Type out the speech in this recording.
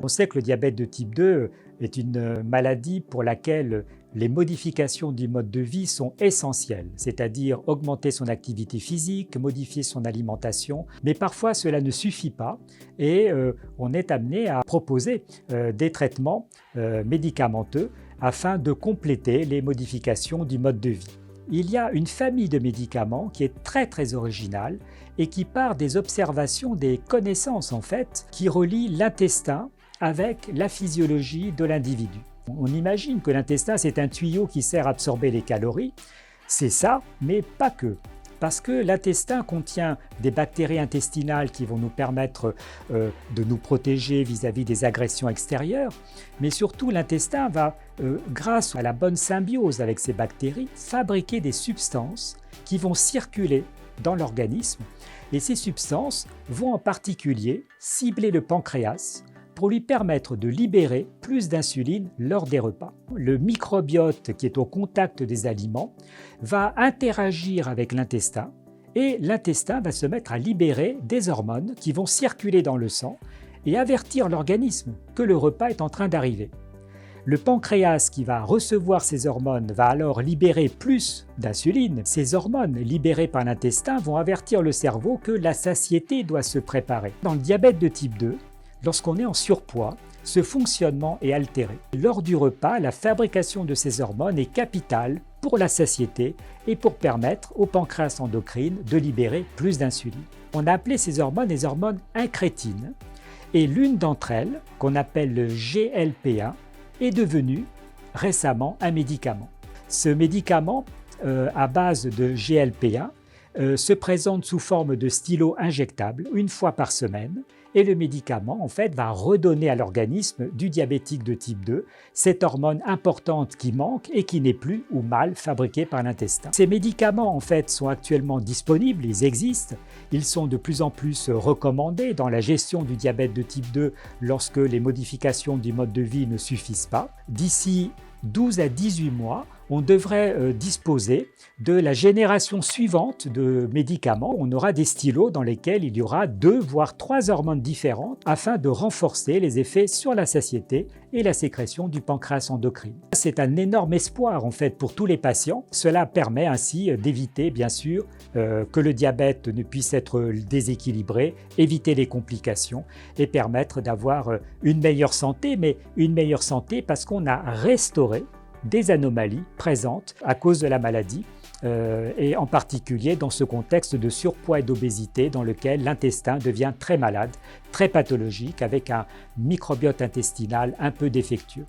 On sait que le diabète de type 2 est une maladie pour laquelle les modifications du mode de vie sont essentielles, c'est-à-dire augmenter son activité physique, modifier son alimentation, mais parfois cela ne suffit pas et on est amené à proposer des traitements médicamenteux afin de compléter les modifications du mode de vie. Il y a une famille de médicaments qui est très originale et qui part des observations, des connaissances en fait, qui relient l'intestin avec la physiologie de l'individu. On imagine que l'intestin, c'est un tuyau qui sert à absorber les calories. C'est ça, mais pas que. Parce que l'intestin contient des bactéries intestinales qui vont nous permettre de nous protéger vis-à-vis des agressions extérieures, mais surtout l'intestin va, grâce à la bonne symbiose avec ces bactéries, fabriquer des substances qui vont circuler dans l'organisme. Et ces substances vont en particulier cibler le pancréas, pour lui permettre de libérer plus d'insuline lors des repas. Le microbiote qui est au contact des aliments va interagir avec l'intestin et l'intestin va se mettre à libérer des hormones qui vont circuler dans le sang et avertir l'organisme que le repas est en train d'arriver. Le pancréas qui va recevoir ces hormones va alors libérer plus d'insuline. Ces hormones libérées par l'intestin vont avertir le cerveau que la satiété doit se préparer. Dans le diabète de type 2, lorsqu'on est en surpoids, ce fonctionnement est altéré. Lors du repas, la fabrication de ces hormones est capitale pour la satiété et pour permettre au pancréas endocrine de libérer plus d'insuline. On a appelé ces hormones les hormones incrétines et l'une d'entre elles, qu'on appelle le GLP-1, est devenue récemment un médicament. Ce médicament à base de GLP-1 se présente sous forme de stylo injectable une fois par semaine et le médicament en fait va redonner à l'organisme du diabétique de type 2 cette hormone importante qui manque et qui n'est plus ou mal fabriquée par l'intestin. Ces médicaments en fait sont actuellement disponibles, ils existent, ils sont de plus en plus recommandés dans la gestion du diabète de type 2 lorsque les modifications du mode de vie ne suffisent pas. D'ici 12 à 18 mois, on devrait disposer de la génération suivante de médicaments. On aura des stylos dans lesquels il y aura 2 voire 3 hormones différentes afin de renforcer les effets sur la satiété et la sécrétion du pancréas endocrine. C'est un énorme espoir en fait pour tous les patients. Cela permet ainsi d'éviter bien sûr que le diabète ne puisse être déséquilibré, éviter les complications et permettre d'avoir une meilleure santé, mais une meilleure santé parce qu'on a restauré des anomalies présentes à cause de la maladie et en particulier dans ce contexte de surpoids et d'obésité dans lequel l'intestin devient très malade, très pathologique avec un microbiote intestinal un peu défectueux.